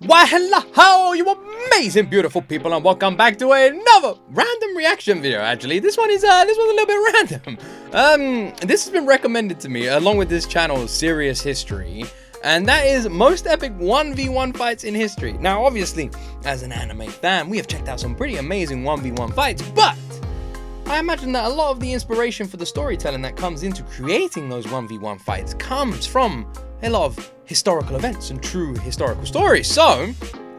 Why hello, you amazing beautiful people, and welcome back to another random reaction video. Actually, this one's a little bit random. This has been recommended to me along with this channel, Serious History, and that is most epic 1v1 fights in history. Now, obviously, as an anime fan, we have checked out some pretty amazing 1v1 fights, but I imagine that a lot of the inspiration for the storytelling that comes into creating those 1v1 fights comes from a lot of historical events and true historical stories. So,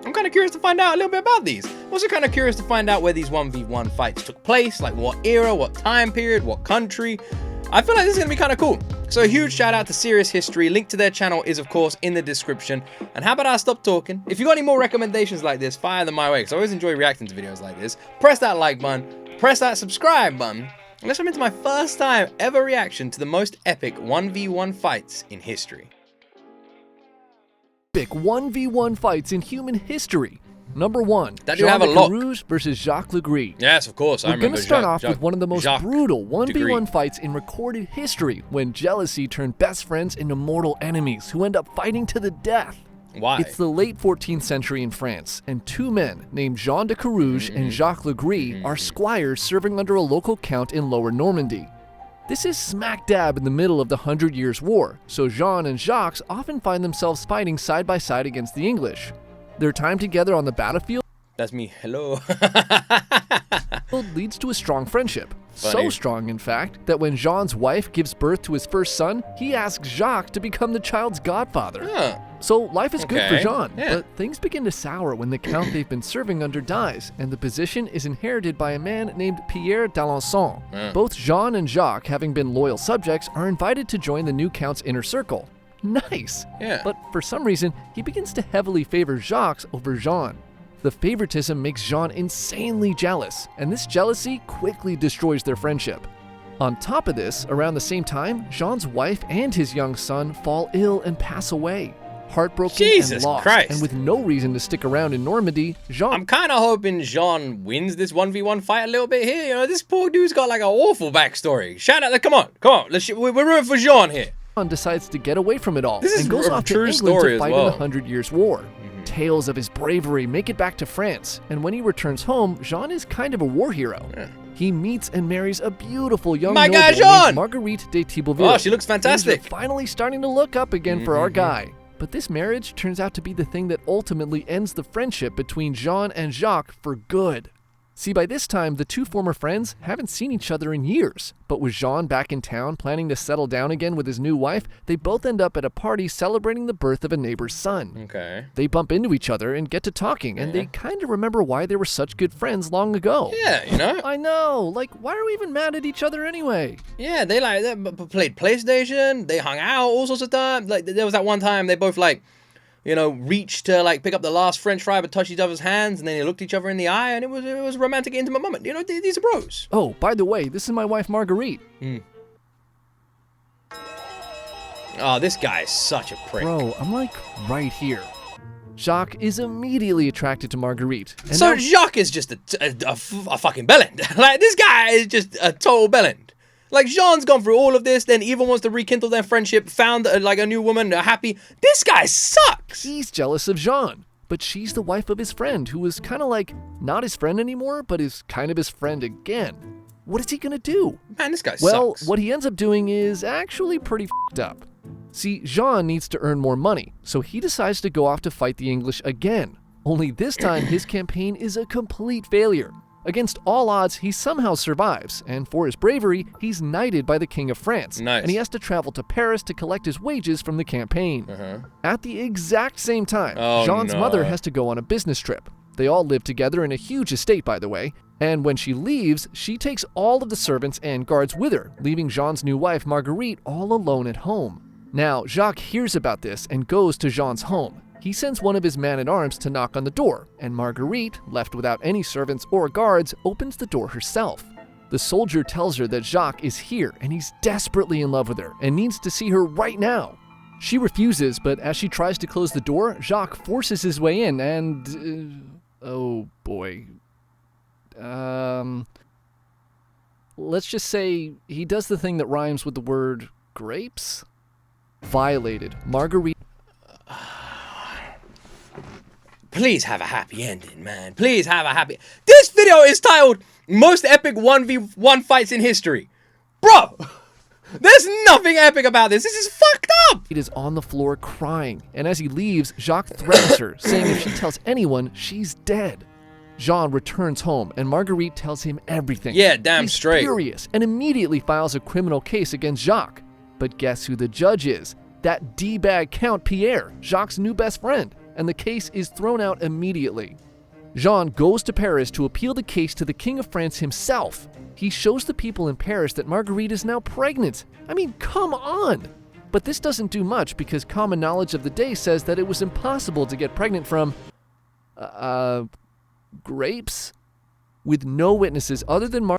I'm kind of curious to find out a little bit about these. I'm also kind of curious to find out where these 1v1 fights took place, like what era, what time period, what country. I feel like this is going to be kind of cool. So a huge shout out to Serious History. Link to their channel is, of course, in the description. And how about I stop talking? If you got any more recommendations like this, fire them my way, because I always enjoy reacting to videos like this. Press that like button, press that subscribe button, and let's jump into my first time ever reaction to the most epic 1v1 fights in history. Epic 1v1 fights in human history. Number 1, That do have a look. Rouge versus Jacques Legris. Yes, of course. We're going to start off with one of the most brutal 1v1 fights in recorded history, when jealousy turned best friends into mortal enemies who end up fighting to the death. Why? It's the late 14th century in France, and two men named Jean de Carouge and Jacques Legris are squires serving under a local count in Lower Normandy. This is smack dab in the middle of the 100 Years' War, so Jean and Jacques often find themselves fighting side by side against the English. Their time together on the battlefield, that's me, hello, leads to a strong friendship. Funny. So strong, in fact, that when Jean's wife gives birth to his first son, he asks Jacques to become the child's godfather. Huh. So life is good for Jean, Yeah. but things begin to sour when the count they've been serving under dies, and the position is inherited by a man named Pierre d'Alençon. Both Jean and Jacques, having been loyal subjects, are invited to join the new count's inner circle. Nice! Yeah. But for some reason, he begins to heavily favor Jacques over Jean. The favoritism makes Jean insanely jealous, and this jealousy quickly destroys their friendship. On top of this, around the same time, Jean's wife and his young son fall ill and pass away. Heartbroken Jesus and lost, Christ. and with no reason to stick around in Normandy, Jean... I'm kind of hoping Jean wins this 1v1 fight a little bit here. You know, this poor dude's got like an awful backstory. Shout out, come on, we're rooting for Jean here. decides to get away from it all This is and goes a off to true England story to as fight well. in the 100 Years' War. Tales of his bravery make it back to France, and when he returns home, Jean is kind of a war hero. He meets and marries a beautiful young My noble guy, named Jean! Marguerite de Thibauville. Oh, she looks fantastic. Things are finally starting to look up again for our guy. But this marriage turns out to be the thing that ultimately ends the friendship between Jean and Jacques for good. See, by this time, the two former friends haven't seen each other in years. But with Jean back in town planning to settle down again with his new wife, they both end up at a party celebrating the birth of a neighbor's son. Okay. They bump into each other and get to talking, and they kind of remember why they were such good friends long ago. Yeah, you know? I know, like, why are we even mad at each other anyway? Yeah, they played PlayStation, they hung out all sorts of times. Like, there was that one time they both, like, you know, reached to, like, pick up the last French fry but touched each other's hands, and then they looked each other in the eye, and it was a romantic, intimate moment. You know, these are bros. Oh, by the way, this is my wife Marguerite. Oh, this guy is such a prick. Bro, I'm like right here. Jacques is immediately attracted to Marguerite. And So now- Jacques is just a fucking bellend. Like, this guy is just a total bellend. Like, Jean's gone through all of this, then even wants to rekindle their friendship, found, like, a new woman, happy. This guy sucks! he's jealous of Jean, but she's the wife of his friend, who is kind of like, not his friend anymore, but is kind of his friend again. What is he gonna do? Man, this guy Well, sucks. what he ends up doing is actually pretty f***ed up. See, Jean needs to earn more money, so he decides to go off to fight the English again. Only this time, his campaign is a complete failure. Against all odds, he somehow survives, and for his bravery, he's knighted by the King of France. Nice. And he has to travel to Paris to collect his wages from the campaign. At the exact same time, Oh, Jean's no. mother has to go on a business trip. They all live together in a huge estate, by the way, and when she leaves, she takes all of the servants and guards with her, leaving Jean's new wife, Marguerite, all alone at home. Now, Jacques hears about this and goes to Jean's home. He sends one of his man-at-arms to knock on the door, and Marguerite, left without any servants or guards, opens the door herself. The soldier tells her that Jacques is here, and he's desperately in love with her and needs to see her right now. She refuses, but as she tries to close the door, Jacques forces his way in and... oh boy. Let's just say he does the thing that rhymes with the word grapes? Violated. Marguerite... please have a happy ending, man. Please have a happy... This video is titled Most Epic 1v1 Fights in History. Bro, there's nothing epic about this. This is fucked up. He is on the floor crying, and as he leaves, Jacques threatens her, saying if she tells anyone, she's dead. Jean returns home, and Marguerite tells him everything. Yeah, damn He's straight. furious and immediately files a criminal case against Jacques. But guess who the judge is? That D-bag Count Pierre, Jacques' new best friend, and the case is thrown out immediately. Jean goes to Paris to appeal the case to the King of France himself. He shows the people in Paris that Marguerite is now pregnant. I mean, come on! But this doesn't do much because common knowledge of the day says that it was impossible to get pregnant from... grapes? With no witnesses other than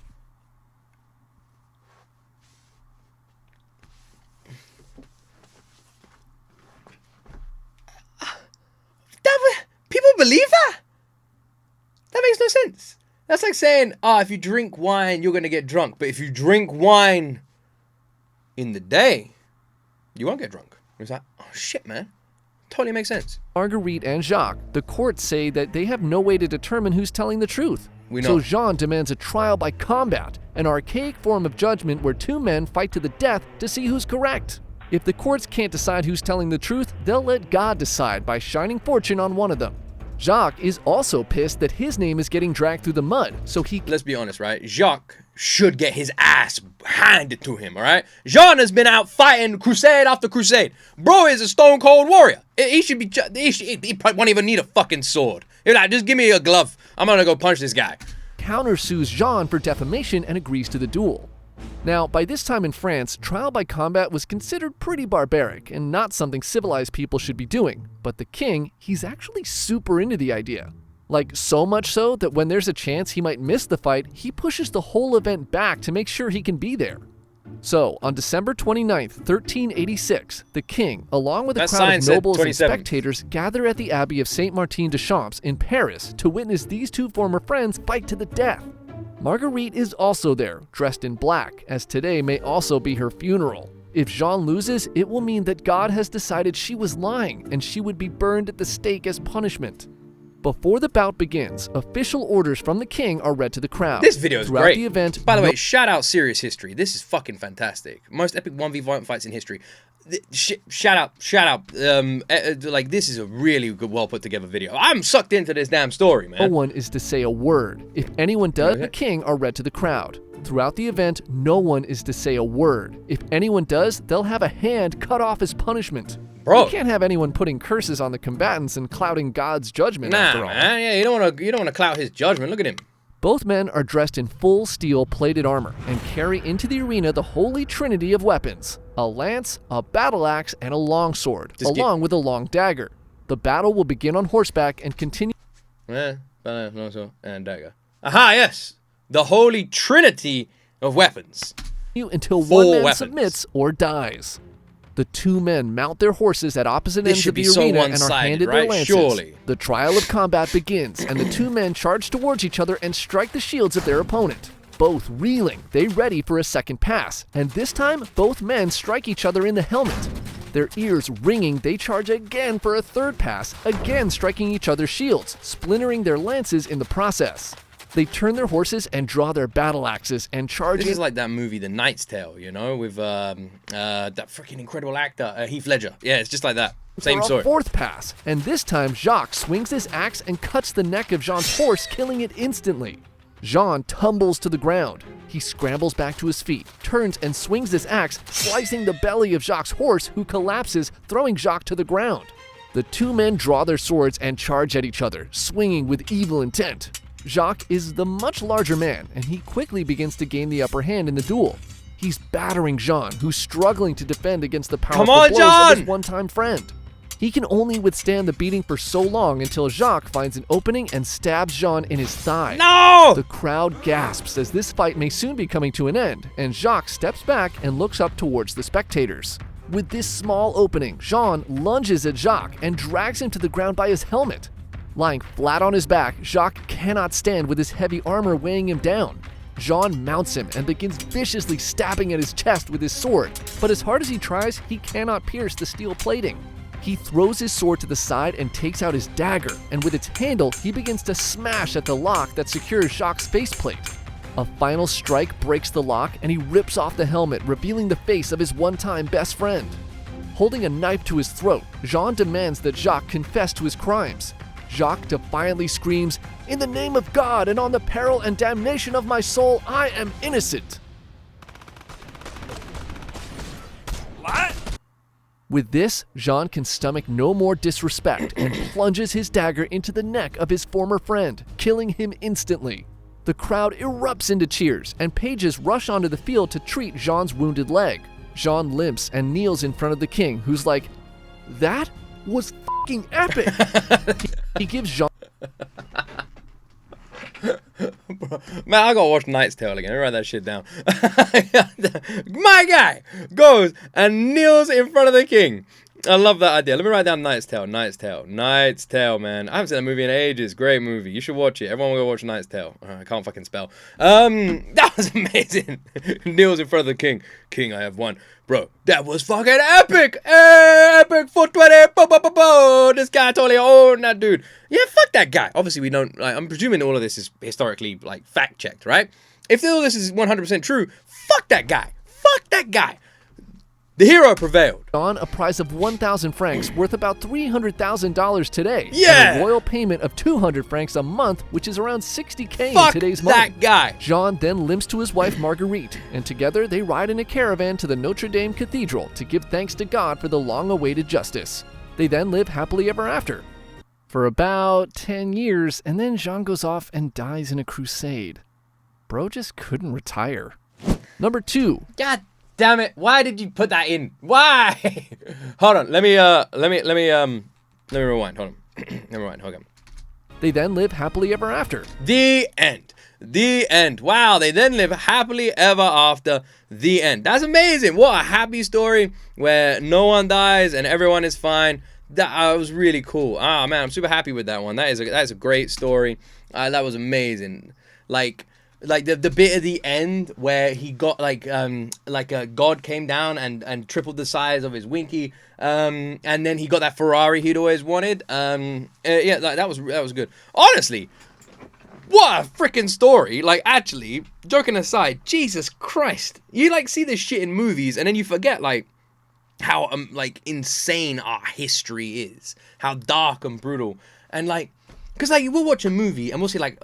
People believe that? That makes no sense. That's like saying, if you drink wine, you're going to get drunk. But if you drink wine in the day, you won't get drunk. It's like, oh shit, man. Totally makes sense. Marguerite and Jacques, the courts say that they have no way to determine who's telling the truth. We know. So Jean demands a trial by combat, an archaic form of judgment where two men fight to the death to see who's correct. If the courts can't decide who's telling the truth, they'll let God decide by shining fortune on one of them. Jacques is also pissed that his name is getting dragged through the mud, so he... Let's be honest, right? Jacques should get his ass handed to him, all right? Jean has been out fighting crusade after crusade. Bro is a stone cold warrior. He should be... He probably won't even need a fucking sword. He's like, just give me a glove. I'm gonna go punch this guy. Countersues Jean for defamation and agrees to the duel. Now, by this time in France, trial by combat was considered pretty barbaric and not something civilized people should be doing. But the king, he's actually super into the idea. Like, so much so that when there's a chance he might miss the fight, he pushes the whole event back to make sure he can be there. So, on December 29th, 1386, the king, along with a crowd of nobles and spectators, gather at the Abbey of Saint-Martin-de-Champs in Paris to witness these two former friends fight to the death. Marguerite is also there, dressed in black, as today may also be her funeral. If Jean loses, it will mean that God has decided she was lying and she would be burned at the stake as punishment. Before the bout begins, official orders from the king are read to the crowd. This video is Throughout great. The event, by the way, shout out Serious History. This is fucking fantastic. Most epic 1v1 fights in history. Shout out. Like, this is a really good, well put together video. I'm sucked into this damn story, man. No one is to say a word. If anyone does, the king are read to the crowd. Throughout the event, no one is to say a word. If anyone does, they'll have a hand cut off as punishment. Bro, you can't have anyone putting curses on the combatants and clouding God's judgment after all. Man, yeah, you don't want to cloud his judgment. Look at him. Both men are dressed in full steel plated armor and carry into the arena the holy trinity of weapons: a lance, a battle axe, and a longsword, along with a long dagger. The battle will begin on horseback and continue. And dagger. Aha, yes, the holy trinity of weapons. Until one man submits or dies. The two men mount their horses at opposite ends of the arena and are handed their lances. Surely. The trial of combat begins, and the two men charge towards each other and strike the shields of their opponent. Both reeling, they ready for a second pass, and this time, both men strike each other in the helmet. Their ears ringing, they charge again for a third pass, again striking each other's shields, splintering their lances in the process. They turn their horses and draw their battle axes and charge. This is like that movie, The Knight's Tale, you know, with that freaking incredible actor, Heath Ledger. Yeah, it's just like that. Same story. Fourth pass, and this time Jacques swings his axe and cuts the neck of Jean's horse, killing it instantly. Jean tumbles to the ground. He scrambles back to his feet, turns and swings his axe, slicing the belly of Jacques' horse, who collapses, throwing Jacques to the ground. The two men draw their swords and charge at each other, swinging with evil intent. Jacques is the much larger man, and he quickly begins to gain the upper hand in the duel. He's battering Jean, who's struggling to defend against the powerful blows of his one-time friend. He can only withstand the beating for so long until Jacques finds an opening and stabs Jean in his thigh. No! The crowd gasps as this fight may soon be coming to an end, and Jacques steps back and looks up towards the spectators. With this small opening, Jean lunges at Jacques and drags him to the ground by his helmet. Lying flat on his back, Jacques cannot stand with his heavy armor weighing him down. Jean mounts him and begins viciously stabbing at his chest with his sword, but as hard as he tries, he cannot pierce the steel plating. He throws his sword to the side and takes out his dagger, and with its handle, he begins to smash at the lock that secures Jacques' faceplate. A final strike breaks the lock, and he rips off the helmet, revealing the face of his one-time best friend. Holding a knife to his throat, Jean demands that Jacques confess to his crimes. Jacques defiantly screams, "In the name of God and on the peril and damnation of my soul, I am innocent!" What? With this, Jean can stomach no more disrespect and plunges his dagger into the neck of his former friend, killing him instantly. The crowd erupts into cheers, and pages rush onto the field to treat Jean's wounded leg. Jean limps and kneels in front of the king, who's like, "That was fucking epic!" He gives Jean... Man, I gotta watch Knight's Tale again. Let me write that shit down. My guy goes and kneels in front of the king. I love that idea. Let me write down Knight's Tale. Knight's Tale. Knight's Tale, man. I haven't seen that movie in ages. Great movie. You should watch it. Everyone will go watch Knight's Tale. I can't fucking spell. That was amazing. Kneels in front of the king. King, I have won. Bro, that was fucking epic. Epic 420. Bo, bo, bo, bo. This guy totally owned that dude. Yeah, fuck that guy. Obviously, we don't, like, I'm presuming all of this is historically, like, fact-checked, right? If all this is 100% true, fuck that guy. Fuck that guy. The hero prevailed. Jean a prize of 1,000 francs, worth about $300,000 today. Yeah. And a royal payment of 200 francs a month, which is around 60K Fuck in today's money. that guy. Jean then limps to his wife Marguerite, and together they ride in a caravan to the Notre Dame Cathedral to give thanks to God for the long-awaited justice. They then live happily ever after. For about 10 years, and then Jean goes off and dies in a crusade. Bro just couldn't retire. Number 2. God damn it! Why did you put that in? Why? Hold on. Let me rewind. Hold on. Let me rewind. Hold on. They then live happily ever after. The end. The end. Wow. They then live happily ever after. The end. That's amazing. What a happy story where no one dies and everyone is fine. That was really cool. Ah, man, I'm super happy with that one. That is a great story. That was amazing. Like the bit at the end where he got like a god came down and tripled the size of his Winky, and then he got that Ferrari he'd always wanted. Yeah, that was good. Honestly, what a freaking story! Like, actually, joking aside, Jesus Christ, you like see this shit in movies and then you forget like how like insane our history is, how dark and brutal, and like. Because, like, we'll watch a movie and we'll see, like,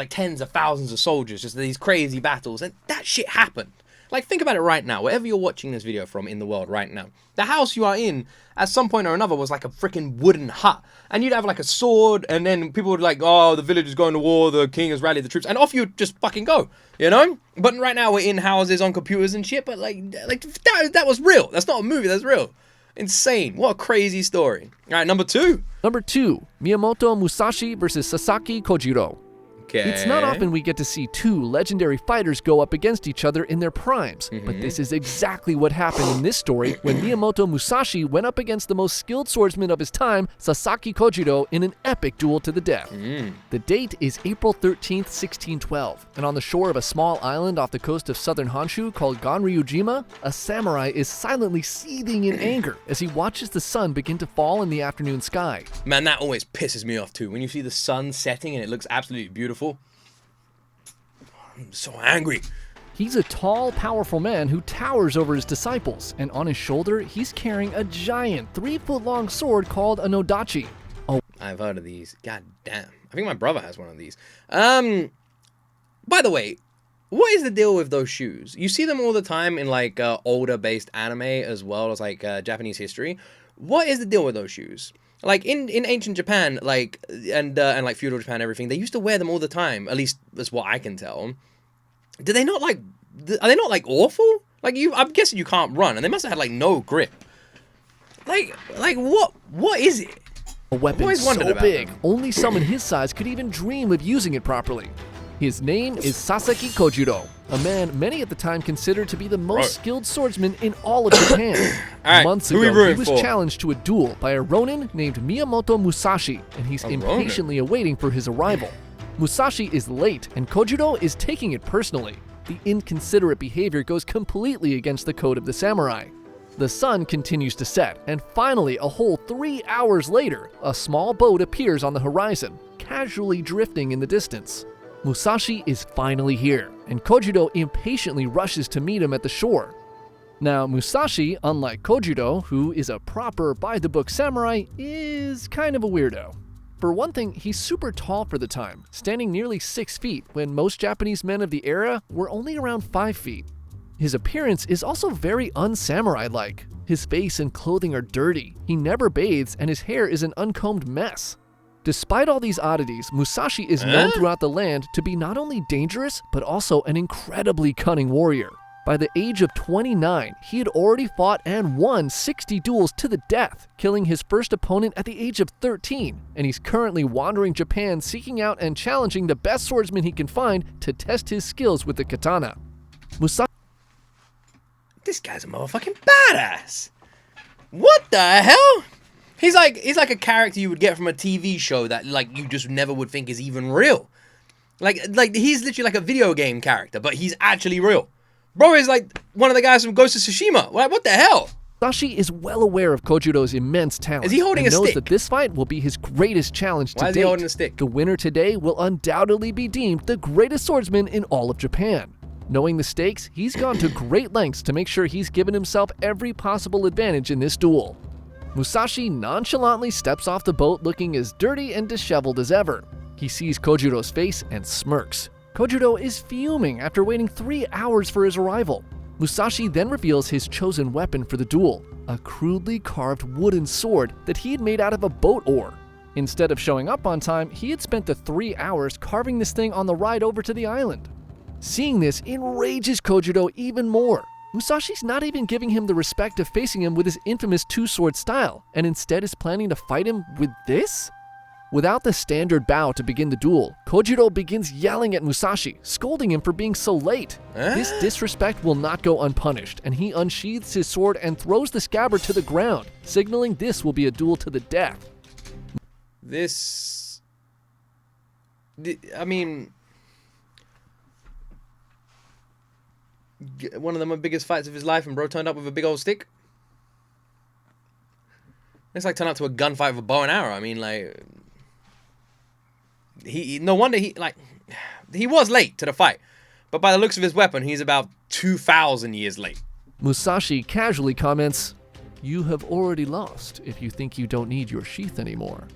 tens of thousands of soldiers, just these crazy battles, and that shit happened. Like, think about it right now, wherever you're watching this video from in the world right now. The house you are in, at some point or another, was like a freaking wooden hut. And you'd have, like, a sword, and then people would, like, oh, the village is going to war, the king has rallied the troops, and off you'd just fucking go, you know? But right now we're in houses on computers and shit, but, like that was real. That's not a movie, that's real. Insane. What a crazy story. All right, number 2. Number 2, Miyamoto Musashi versus Sasaki Kojiro. Okay. It's not often we get to see two legendary fighters go up against each other in their primes, but this is exactly what happened in this story when Miyamoto Musashi went up against the most skilled swordsman of his time, Sasaki Kojiro, in an epic duel to the death. The date is April 13th, 1612, and on the shore of a small island off the coast of southern Honshu called Ganryujima, a samurai is silently seething in anger as he watches the sun begin to fall in the afternoon sky. Man, that always pisses me off too. When you see the sun setting and it looks absolutely beautiful. I'm so angry. He's a tall, powerful man who towers over his disciples, and on his shoulder, he's carrying a giant 3-foot-long sword called a nodachi. Oh, I've heard of these. God damn. I think my brother has one of these. By the way, what is the deal with those shoes? You see them all the time in like older-based anime as well as like Japanese history. What is the deal with those shoes? Like in ancient Japan, like and like feudal Japan, and everything, they used to wear them all the time. At least that's what I can tell. Do they not like? Are they not like awful? Like I'm guessing you can't run, and they must have had like no grip. Like what is it? A weapon so big, only someone his size could even dream of using it properly. His name is Sasaki Kojiro, a man many at the time considered to be the most skilled swordsman in all of Japan. Months ago, he was challenged to a duel by a RŌNIN named Miyamoto Musashi, and he's impatiently awaiting for his arrival. Musashi is late, and Kojiro is taking it personally. The inconsiderate behavior goes completely against the code of the samurai. The sun continues to set, and finally, a whole 3 hours later, a small boat appears on the horizon, casually drifting in the distance. Musashi is finally here, and Kojiro impatiently rushes to meet him at the shore. Now, Musashi, unlike Kojiro, who is a proper by-the-book samurai, is kind of a weirdo. For one thing, he's super tall for the time, standing nearly 6 feet when most Japanese men of the era were only around 5 feet. His appearance is also very un-samurai-like. His face and clothing are dirty, he never bathes, and his hair is an uncombed mess. Despite all these oddities, Musashi is known throughout the land to be not only dangerous, but also an incredibly cunning warrior. By the age of 29, he had already fought and won 60 duels to the death, killing his first opponent at the age of 13, and he's currently wandering Japan seeking out and challenging the best swordsman he can find to test his skills with the katana. Musashi. This guy's a motherfucking badass. What the hell? He's like a character you would get from a TV show that like you just never would think is even real. Like he's literally like a video game character, but he's actually real. Bro is like one of the guys from Ghost of Tsushima. What the hell? Musashi is well aware of Kojiro's immense talent. Is he holding and a knows stick? that this fight will be his greatest challenge to date. Why is he holding a stick? The winner today will undoubtedly be deemed the greatest swordsman in all of Japan. Knowing the stakes, he's gone to great lengths to make sure he's given himself every possible advantage in this duel. Musashi nonchalantly steps off the boat looking as dirty and disheveled as ever. He sees Kojiro's face and smirks. Kojiro is fuming after waiting 3 hours for his arrival. Musashi then reveals his chosen weapon for the duel, a crudely carved wooden sword that he had made out of a boat oar. Instead of showing up on time, he had spent the 3 hours carving this thing on the ride over to the island. Seeing this enrages Kojiro even more. Musashi's not even giving him the respect of facing him with his infamous two-sword style, and instead is planning to fight him with this? Without the standard bow to begin the duel, Kojiro begins yelling at Musashi, scolding him for being so late. This disrespect will not go unpunished, and he unsheathes his sword and throws the scabbard to the ground, signaling this will be a duel to the death. One of the biggest fights of his life, and bro turned up with a big old stick. It's like turn up to a gunfight with a bow and arrow. I mean, like, no wonder he was late to the fight, but by the looks of his weapon, he's about 2,000 years late. Musashi casually comments, "You have already lost if you think you don't need your sheath anymore,"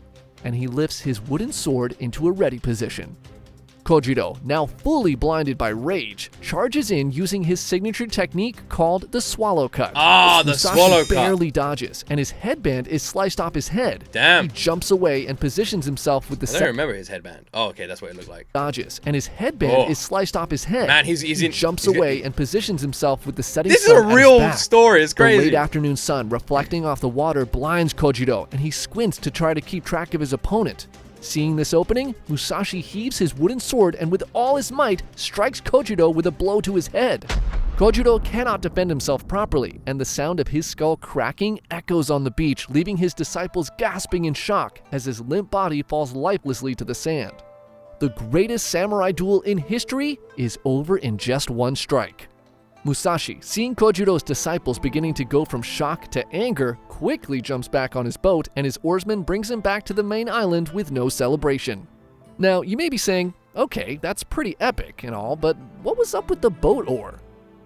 and he lifts his wooden sword into a ready position. Kojiro, now fully blinded by rage, charges in using his signature technique called the swallow cut. Ah, the Musashi swallow cut. barely dodges, and his headband is sliced off his head. Damn. He jumps away and positions himself with the I don't remember his headband. Oh, okay, that's what it looked like. dodges, and his headband is sliced off his head. Man, he jumps away and positions himself with the setting This is sun a at his real back. story. It's crazy. The late afternoon sun reflecting off the water blinds Kojiro, and he squints to try to keep track of his opponent. Seeing this opening, Musashi heaves his wooden sword and with all his might strikes Kojiro with a blow to his head. Kojiro cannot defend himself properly, and the sound of his skull cracking echoes on the beach, leaving his disciples gasping in shock as his limp body falls lifelessly to the sand. The greatest samurai duel in history is over in just one strike. Musashi, seeing Kojiro's disciples beginning to go from shock to anger, quickly jumps back on his boat, and his oarsman brings him back to the main island with no celebration. Now, you may be saying, okay, that's pretty epic and all, but what was up with the boat oar?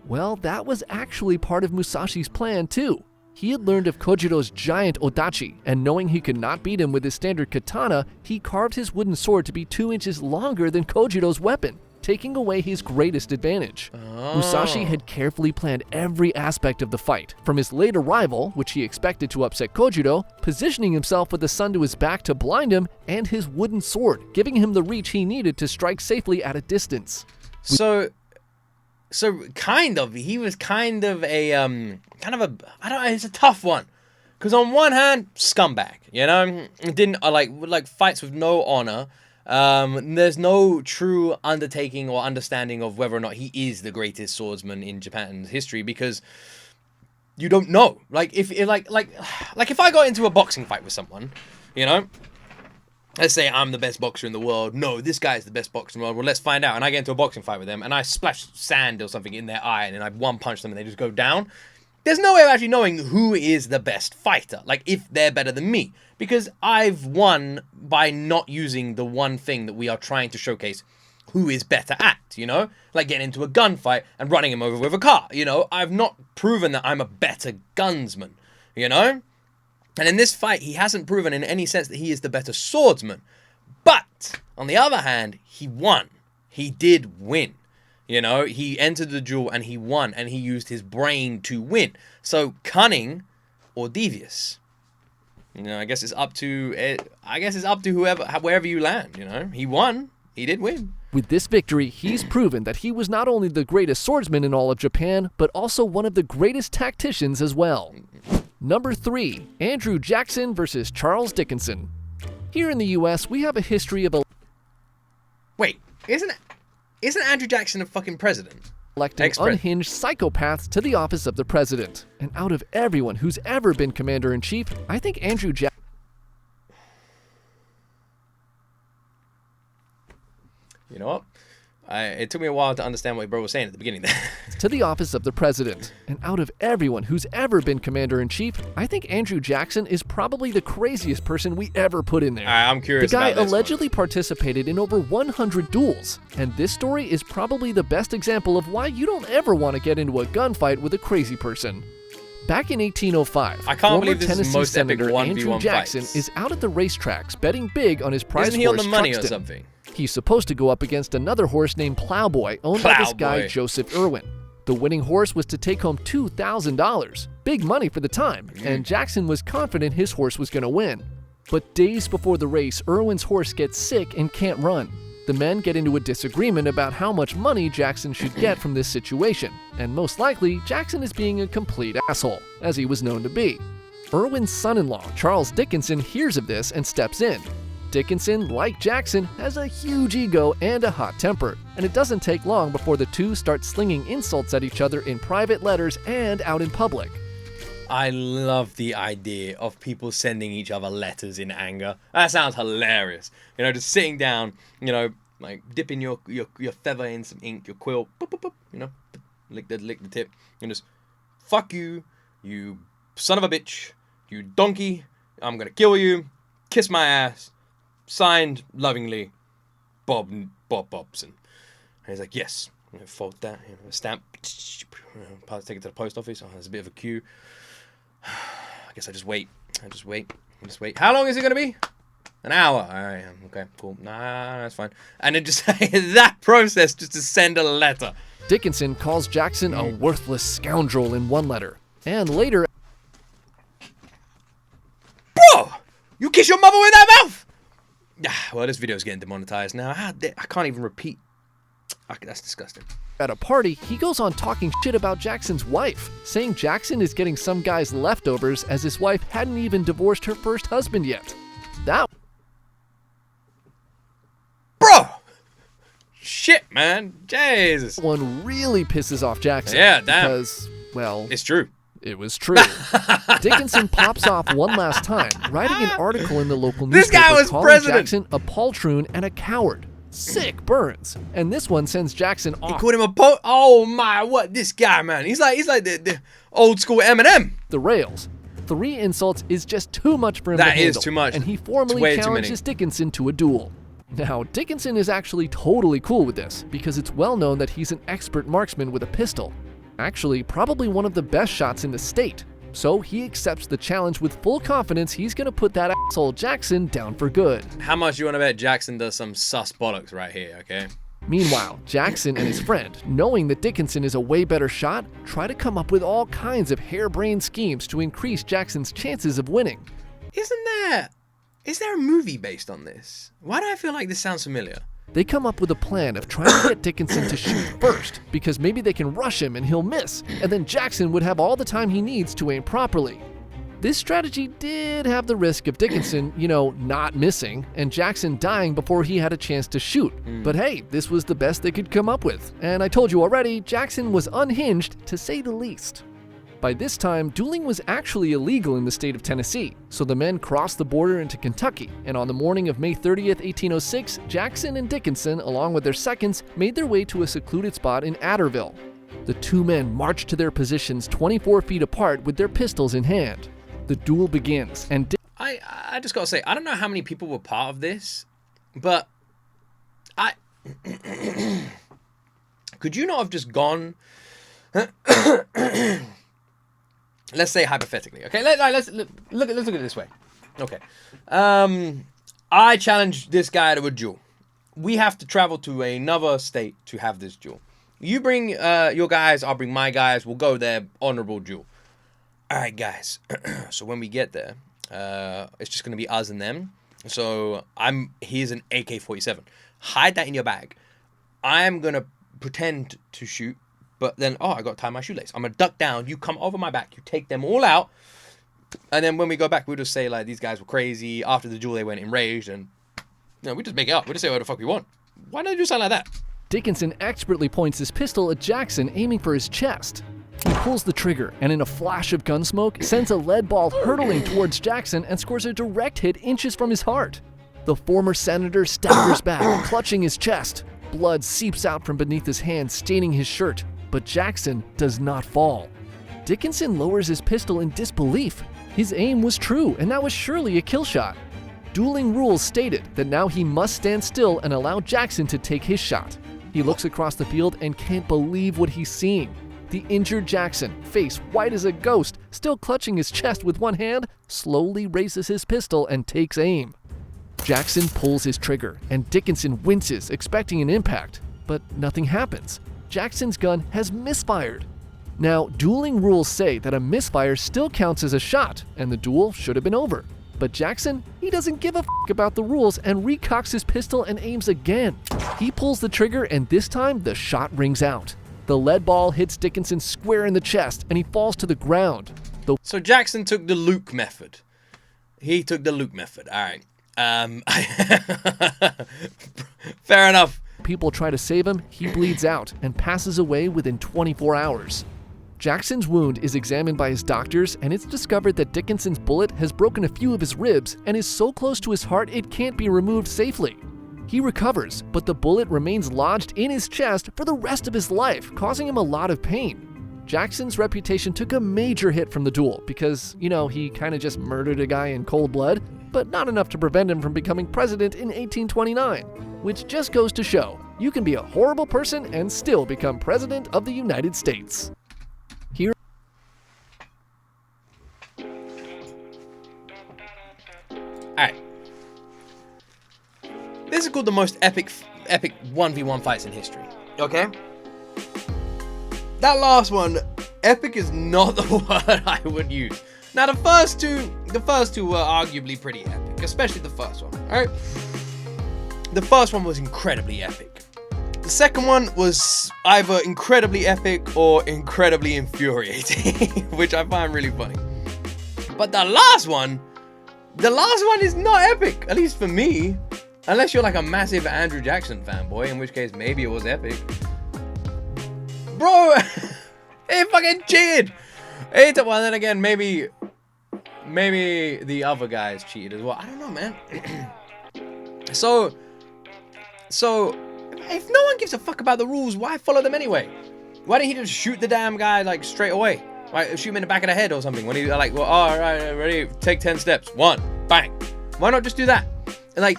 Well, that was actually part of Musashi's plan too. He had learned of Kojiro's giant odachi, and knowing he could not beat him with his standard katana, he carved his wooden sword to be 2 inches longer than Kojiro's weapon, taking away his greatest advantage. Musashi had carefully planned every aspect of the fight, from his late arrival, which he expected to upset Kojiro, positioning himself with the sun to his back to blind him, and his wooden sword, giving him the reach he needed to strike safely at a distance. So kind of, he was kind of a, I don't know, it's a tough one. Because on one hand, scumbag, you know? Didn't, like fights with no honor. There's no true undertaking or understanding of whether or not he is the greatest swordsman in Japan's history, because you don't know. Like if I got into a boxing fight with someone, you know, let's say I'm the best boxer in the world. No, this guy is the best boxer in the world. Well, let's find out. And I get into a boxing fight with them, and I splash sand or something in their eye, and then I one punch them, and they just go down. there's no way of actually knowing who is the best fighter, like if they're better than me, because I've won by not using the one thing that we are trying to showcase who is better at, you know? Like getting into a gunfight and running him over with a car, you know? I've not proven that I'm a better gunsman, you know? And in this fight, he hasn't proven in any sense that he is the better swordsman. But, on the other hand, he won. He did win. You know, he entered the duel and he won, and he used his brain to win. So, cunning or devious? You know, I guess it's up to wherever you land, you know? He won. He did win. With this victory, he's proven that he was not only the greatest swordsman in all of Japan, but also one of the greatest tacticians as well. Number 3, Andrew Jackson versus Charles Dickinson. Here in the US, we have a history of Wait, isn't Andrew Jackson a fucking president? Electing unhinged psychopaths to the office of the president. And out of everyone who's ever been commander-in-chief, I think Andrew Jackson... You know what? It took me a while to understand what bro was saying at the beginning there. to the office of the president. And out of everyone who's ever been commander-in-chief, I think Andrew Jackson is probably the craziest person we ever put in there. I'm curious The guy about this allegedly participated in over 100 duels, and this story is probably the best example of why you don't ever want to get into a gunfight with a crazy person. Back in 1805, I can't former believe this is the Tennessee most epic Senator 1v1 Andrew Jackson fights. is out at the racetracks betting big on his prize Isn't he on horse the money or Truxton. something? He's supposed to go up against another horse named Plowboy, owned by this guy Plowboy. Joseph Irwin. The winning horse was to take home $2,000, big money for the time, and Jackson was confident his horse was going to win. But days before the race, Irwin's horse gets sick and can't run. The men get into a disagreement about how much money Jackson should get from this situation, and most likely, Jackson is being a complete asshole, as he was known to be. Irwin's son-in-law, Charles Dickinson, hears of this and steps in. Dickinson, like Jackson, has a huge ego and a hot temper, and it doesn't take long before the two start slinging insults at each other in private letters and out in public. I love the idea of people sending each other letters in anger. That sounds hilarious. You know, just sitting down, you know, like dipping your feather in some ink, your quill, boop, boop, boop, you know, lick the tip, and just, fuck you, you son of a bitch, you donkey, I'm gonna kill you, kiss my ass. Signed, lovingly, Bob Bobson. And he's like, yes. I'm going to fold that. You know, a stamp. Take it to the post office. Oh, there's a bit of a queue. I guess I just wait. I just wait. How long is it going to be? An hour. All right. Okay, cool. Nah, that's fine. And then just that process just to send a letter. Dickinson calls Jackson a worthless scoundrel in one letter. And later... Bro! You kiss your mother with that mouth! Well, this video's getting demonetized now. I can't even repeat. Okay, that's disgusting. At a party, he goes on talking shit about Jackson's wife, saying Jackson is getting some guy's leftovers as his wife hadn't even divorced her first husband yet. That... Bro! Shit, man. Jesus. one really pisses off Jackson. Yeah, damn. Because, well... It's true. It was true. Dickinson pops off one last time, writing an article in the local This newspaper guy was calling president. Jackson a poltroon and a coward. Sick burns. And this one sends Jackson He off called him a oh my, what, this guy, man. He's like the old school Eminem. the rails. 3 insults is just too much for him That to handle. is too much. And he It's formally way too challenges many. Dickinson to a duel. Now, Dickinson is actually totally cool with this, because it's well known that he's an expert marksman with a pistol. Actually, probably one of the best shots in the state. So he accepts the challenge with full confidence he's gonna put that asshole Jackson down for good. How much you want to bet Jackson does some sus bollocks right here, okay? Meanwhile, Jackson and his friend, knowing that Dickinson is a way better shot, try to come up with all kinds of harebrained schemes to increase Jackson's chances of winning. Is there a movie based on this? Why do I feel like this sounds familiar? They come up with a plan of trying to get Dickinson to shoot first, because maybe they can rush him and he'll miss, and then Jackson would have all the time he needs to aim properly. This strategy did have the risk of Dickinson, not missing, and Jackson dying before he had a chance to shoot. But hey, this was the best they could come up with. And I told you already, Jackson was unhinged, to say the least. By this time, dueling was actually illegal in the state of Tennessee, so the men crossed the border into Kentucky, and on the morning of May 30th, 1806, Jackson and Dickinson, along with their seconds, made their way to a secluded spot in Adderville. The two men march to their positions 24 feet apart with their pistols in hand. The duel begins, and I just gotta say, I don't know how many people were part of this, but could you not have just gone? Let's say hypothetically, okay? Let's look at it this way. Okay, I challenge this guy to a duel. We have to travel to another state to have this duel. You bring your guys, I'll bring my guys. We'll go there, honorable duel. All right, guys. So when we get there, it's just gonna be us and them. So here's an AK-47. Hide that in your bag. I'm gonna pretend to shoot, but then I gotta tie my shoelace. I'm gonna duck down. You come over my back. You take them all out, and then when we go back, we'll just say like these guys were crazy. After the duel, they went enraged, and we just make it up. We just say whatever the fuck we want. Why don't you do something like that? Dickinson expertly points his pistol at Jackson, aiming for his chest. He pulls the trigger, and in a flash of gun smoke, sends a lead ball hurtling towards Jackson and scores a direct hit inches from his heart. The former senator staggers back, clutching his chest. Blood seeps out from beneath his hand, staining his shirt, but Jackson does not fall. Dickinson lowers his pistol in disbelief. His aim was true, and that was surely a kill shot. Dueling rules stated that now he must stand still and allow Jackson to take his shot. He looks across the field and can't believe what he's seeing. The injured Jackson, face white as a ghost, still clutching his chest with one hand, slowly raises his pistol and takes aim. Jackson pulls his trigger, and Dickinson winces, expecting an impact, but nothing happens. Jackson's gun has misfired. Now, dueling rules say that a misfire still counts as a shot, and the duel should have been over. But Jackson, he doesn't give a f*** about the rules and recocks his pistol and aims again. He pulls the trigger, and this time the shot rings out. The lead ball hits Dickinson square in the chest, and he falls to the ground. So Jackson took the Luke method. He took the Luke method. All right. Fair enough. People try to save him. He bleeds out and passes away within 24 hours. Jackson's wound is examined by his doctors, and it's discovered that Dickinson's bullet has broken a few of his ribs and is so close to his heart it can't be removed safely. He recovers, but the bullet remains lodged in his chest for the rest of his life, causing him a lot of pain. Jackson's reputation took a major hit from the duel because, he kind of just murdered a guy in cold blood, but not enough to prevent him from becoming president in 1829, which just goes to show you can be a horrible person and still become president of the United States. Alright. This is called the most epic 1v1 fights in history. Okay? That last one, epic is not the word I would use. Now the first two were arguably pretty epic, especially the first one. Alright? The first one was incredibly epic. The second one was either incredibly epic or incredibly infuriating, which I find really funny. But the last one is not epic, at least for me. Unless you're like a massive Andrew Jackson fanboy, in which case maybe it was epic. Bro, he fucking cheated. Well, then again, maybe the other guys cheated as well. I don't know, man. So if no one gives a fuck about the rules, why follow them anyway? Why didn't he just shoot the damn guy like straight away? Right, shoot him in the back of the head or something. When he like, well, all right, ready, take 10 steps. 1, bang. Why not just do that? Like,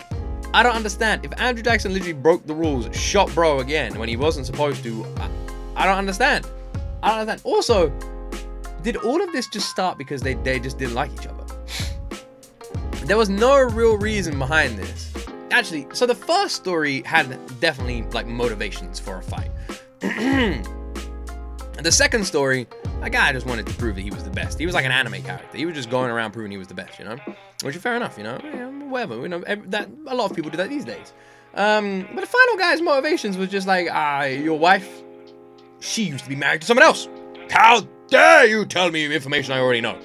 I don't understand. If Andrew Jackson literally broke the rules, shot bro again when he wasn't supposed to, I don't understand. Also, did all of this just start because they just didn't like each other? There was no real reason behind this. Actually, so the first story had definitely like motivations for a fight. The second story, that guy just wanted to prove that he was the best. He was like an anime character. He was just going around proving he was the best, which is fair enough, whatever. That a lot of people do that these days. But the final guy's motivations was just like, your wife, she used to be married to someone else. How dare you tell me information I already know?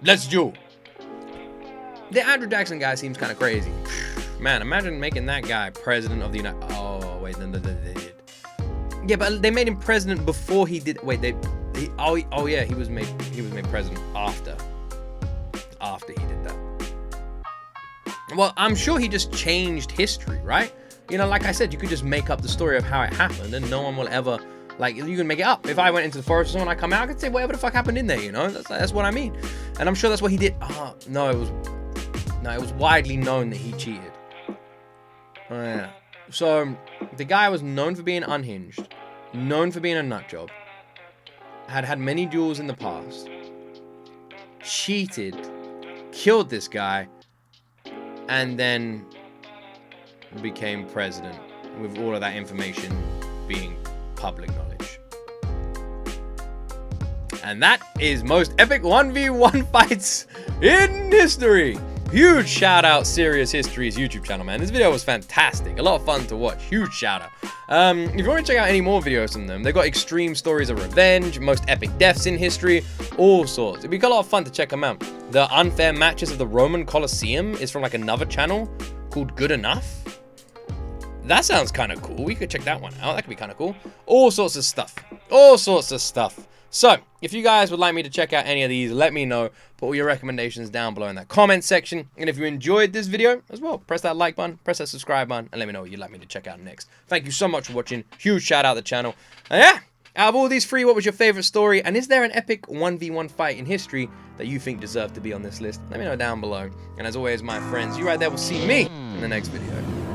Let's duel. The Andrew Jackson guy seems kind of crazy. Man, imagine making that guy president of the United. Oh wait, no, they did. Yeah, but they made him president before he did. Wait, he was made president after he did that. Well, I'm sure he just changed history, right? Like I said, you could just make up the story of how it happened, and no one will ever Like, you can make it up. If I went into the forest or something, I come out, I could say whatever the fuck happened in there, you know? That's what I mean. And I'm sure that's what he did. No, it was widely known that he cheated. Oh, yeah. So, the guy was known for being unhinged, known for being a nutjob, had many duels in the past, cheated, killed this guy, and then became president with all of that information being public knowledge. And that is most epic 1v1 fights in history. Huge shout out Serious History's YouTube channel, man. This video was fantastic. A lot of fun to watch. Huge shout out. If you want to check out any more videos from them, they've got extreme stories of revenge, most epic deaths in history, all sorts. It'd be a lot of fun to check them out. The unfair matches of the Roman Colosseum is from like another channel called Good Enough. That sounds kind of cool. We could check that one out. That could be kind of cool. All sorts of stuff. All sorts of stuff. So, if you guys would like me to check out any of these, let me know. Put all your recommendations down below in that comment section. And if you enjoyed this video as well, press that like button, press that subscribe button, and let me know what you'd like me to check out next. Thank you so much for watching. Huge shout out to the channel. And yeah, out of all these three, what was your favorite story? And is there an epic 1v1 fight in history that you think deserved to be on this list? Let me know down below. And as always, my friends, you right there will see me in the next video.